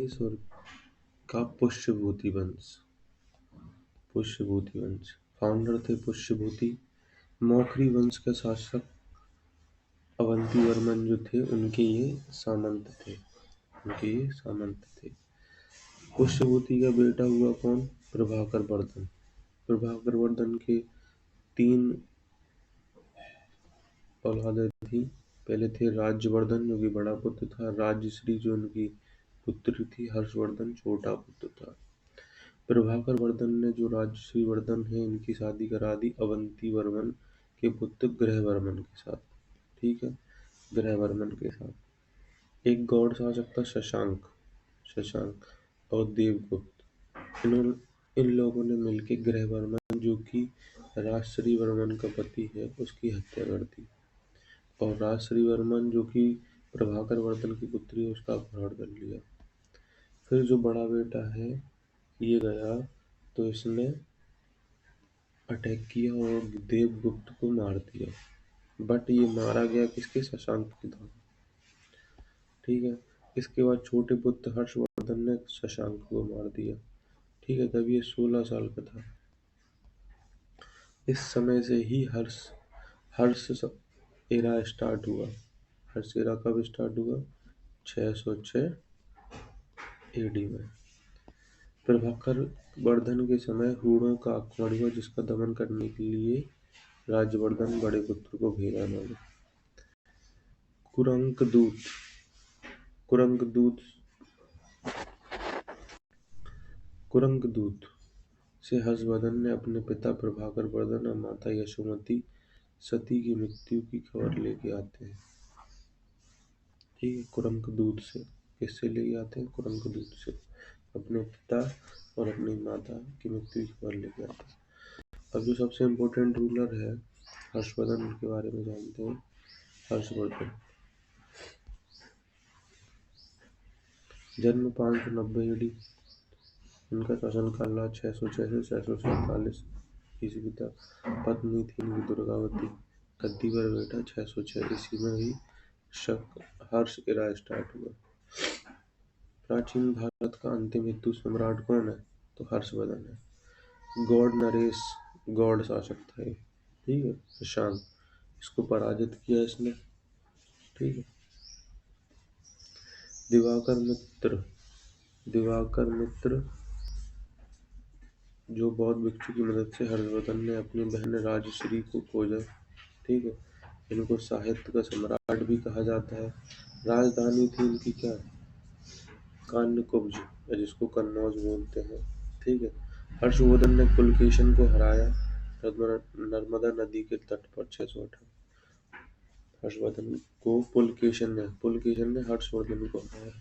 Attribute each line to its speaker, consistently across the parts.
Speaker 1: और का पुष्यभूति वंश। पुष्यभूति वंश फाउंडर थे पुष्यभूति। मौखरी वंश के शासक अवंती वर्मन जो थे उनके ये सामंत थे। पुष्यभूति का बेटा हुआ कौन? प्रभाकर वर्धन। प्रभाकर वर्धन के 3 औलादें थी। पहले थे राज्यवर्धन जो कि बड़ा पुत्र था। राजश्री जो उनकी पुत्री थी। हर्षवर्धन छोटा पुत्र था। प्रभाकर वर्धन ने जो राजश्री वर्धन है इनकी शादी करा दी अवंती वर्मन के पुत्र ग्रहवर्मन के साथ। ठीक है, ग्रहवर्मन के साथ। एक गौड़ शासक था शशांक और देवगुप्त। इन लोगों ने मिलकर ग्रहवर्मन जो कि राजश्री वर्मन का पति है उसकी हत्या कर दी और राजश्री वर्मन जो कि प्रभाकर वर्धन की पुत्री है उसका अपहरण कर लिया। फिर जो बड़ा बेटा है ये गया तो इसने अटैक किया और देवगुप्त को मार दिया। बट ये मारा गया किसके? शशांक के द्वारा। ठीक है, इसके बाद छोटे पुत्र हर्षवर्धन ने शशांक को मार दिया। ठीक है, तब ये 16 साल का था। इस समय से ही हर्ष एरा स्टार्ट हुआ। हर्ष एरा कब स्टार्ट हुआ? 606 एडी में। प्रभाकर वर्धन के समय हूणों का आक्रमण हुआ जिसका दमन करने के लिए राज्यवर्धन बड़े पुत्र को भेजा उन्होंने। कुरंकदूत से हर्षवर्धन ने अपने पिता प्रभाकर वर्धन और माता यशोमती सती की मृत्यु की खबर लेके आते हैं। ठीक है, कुरंकदूत से किससे लेके आते हैं? कुरंकदूत से अपने पिता और अपनी माता की मृत्यु की खबर लेके आते हैं। अब जो सबसे इम्पोर्टेंट रूलर है हर्षवर्धन के बारे में जानते हैं। हर्षवर्धन जन्म 590 ईडी। इनका शासनकाल रहा 606 से 647 ईस्वी तक। पत्नी थी इनकी दुर्गावती। गद्दी पर बैठा 606 ईस्वी में ही हर्ष एरा स्टार्ट हुआ। प्राचीन भारत का अंतिम हिंदू सम्राट कौन है? तो हर्षवर्धन है। गौड़ नरेश गौड़ शासक था ये। ठीक है, शशांक इसको पराजित किया इसने। ठीक है, दिवाकर मित्र जो बौद्ध भिक्षु की मदद से हर्षवर्धन ने अपनी बहन राजश्री को खोजा। ठीक है, इनको साहित्य का सम्राट भी कहा जाता है। राजधानी थी इनकी क्या? कान्यकुब्ज, जिसको कन्नौज बोलते हैं। ठीक है, हर्षवर्धन ने पुलकेशन को हराया नर्मदा नदी के तट पर 618। हर्षवर्धन को पुलकेशन ने हर्षवर्धन को हराया।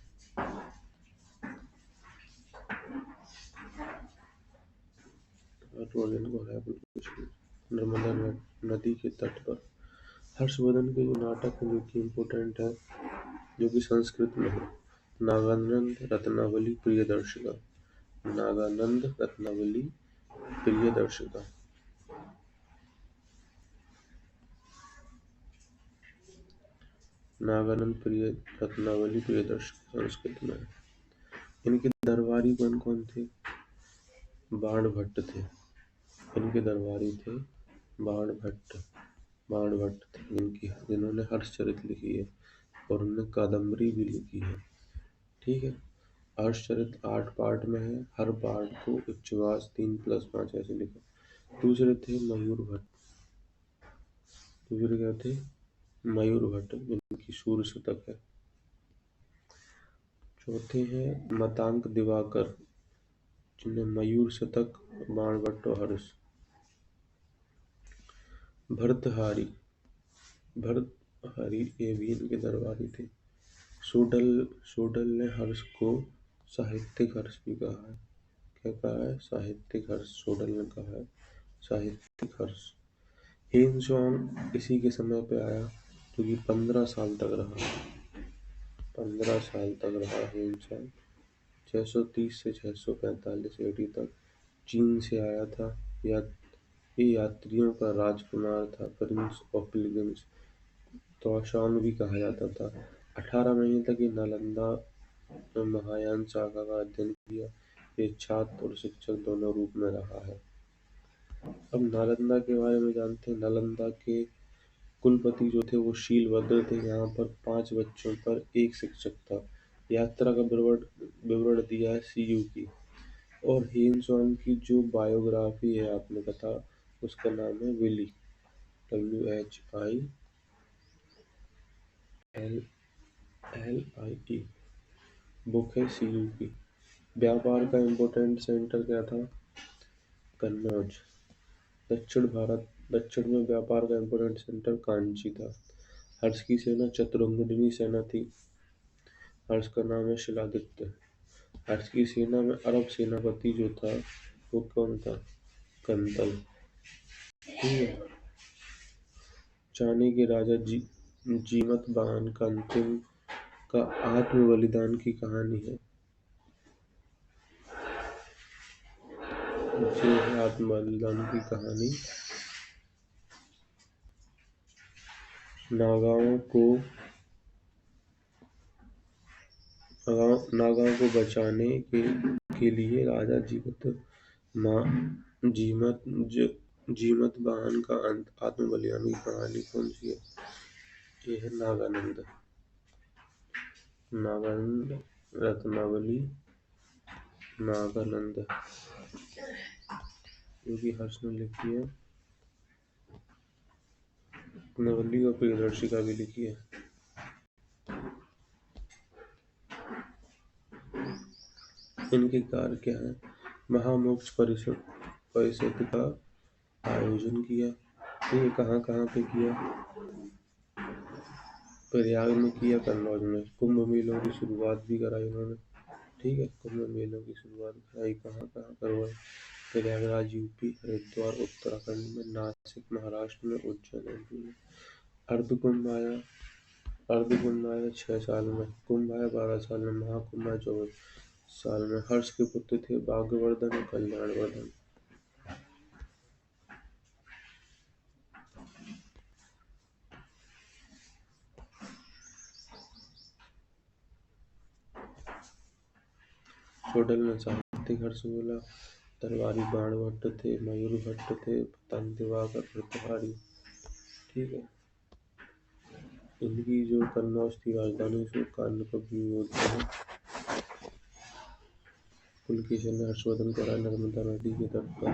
Speaker 1: नर्मदा नदी के तट पर। हर्षवर्धन के जो नाटक है जो कि इम्पोर्टेंट है जो कि संस्कृत में है। नागानंद रत्नावली प्रियदर्शिका। नागानंद रत्नावली प्रियदर्शिका। रत्नावली प्रियदर्शिका संस्कृत में है। इनके दरबारी कौन कौन थे? बाणभट्ट थे। इनके दरबारी थे बाणभट्ट थे जिन्होंने हर्षचरित लिखी है और उन्होंने कादम्बरी भी लिखी है। ठीक है, हर्षचरित 8 पार्ट में है। हर पार्ट को उच्छ्वास 3+5 ऐसे लिखा। दूसरे थे मयूर भट्ट जिनकी सूर्य शतक है। चौथे हैं मतांक दिवाकर जिन्हें मयूर शतक, बाणभट्ट और हर्ष। भर्तृहरि ये भी इनके दरबारी थे। सोडल ने हर्ष को साहित्यिक हर्ष भी कहा है। क्या कहा है? साहित्यिक हर्ष। सोडल ने कहा है साहित्यिक हर्ष। हेनसोंग इसी के समय पे आया जो कि 15 साल तक रहा। 15 साल तक रहा हेनसोंग। 630 से 645 एडी तक चीन से आया था। ये यात्रियों का राजकुमार था। प्रिंस ऑफ पिलग्रिम्स तोशान भी कहा जाता था। 18 महीने तक ये नालंदा महायान शाखा का अध्ययन किया। ये छात्र और शिक्षक दोनों रूप में रहा है। अब नालंदा के बारे में जानते हैं। नालंदा के कुलपति जो थे वो शीलभद्र थे। यहाँ पर 5 बच्चों पर एक शिक्षक था। यात्रा का विवरण विवरण दिया है सीयू की। और हेन स्वामी की जो बायोग्राफी है आपने कथा, उसका नाम है विली, WHILLIE। बुक है सीयू की। व्यापार का इम्पोर्टेंट सेंटर क्या था? कन्नौज। दक्षिण में व्यापार का इम्पोर्टेंट सेंटर कांची था। हर्ष की सेना चतुरंगिनी सेना थी। हर्ष का नाम है शिलादित्य। हर्ष की सेना में अरब सेनापति जो था वो कौन था? कंतल। ठीक है। चाने के राजा जीमत बाहन का अंतिम का आत्म बलिदान की कहानी है। ये है आत्म बलिदान की कहानी। नागाओं को बचाने के लिए राजा जीमत बाहन का आत्म बलिदान की कहानी कौन सी है? ये है नागानंद रत्नावली नागानंद, जो कि हर्ष ने लिखी है। नवली और प्रियदर्शिका भी लिखी है। इनके कार्य क्या है? महामोक्ष परिषद का आयोजन किया। ये कहाँ कहाँ पे किया? प्रयाग में किया, कन्नौज में। कुंभ मेलों की शुरुआत भी कराई उन्होंने। ठीक है, कुंभ मेलों की शुरुआत कराई। कहाँ कहाँ करवाई? प्रयागराज यूपी, हरिद्वार उत्तराखंड में, नासिक महाराष्ट्र में, उज्जैन एमपी में। अर्धकुंभ आया 6 साल में, कुंभ आया 12 साल में, महाकुंभ आया 24 साल में। हर्ष के पुत्र थे भाग्यवर्धन और कल्याणवर्धन। चोडल में साहित्यिक हर्ष बोला। दरबारी बाण भट्ट थे, मयूर भट्ट थे, पतंग दिवाकर प्रतिहारी। ठीक है। इनकी जो कन्नौज की राजधानी उसमें कान्यकव्यू होते हैं। पुलकेशन ने हर्षवर्धन कराया नर्मदा नदी के तट पर।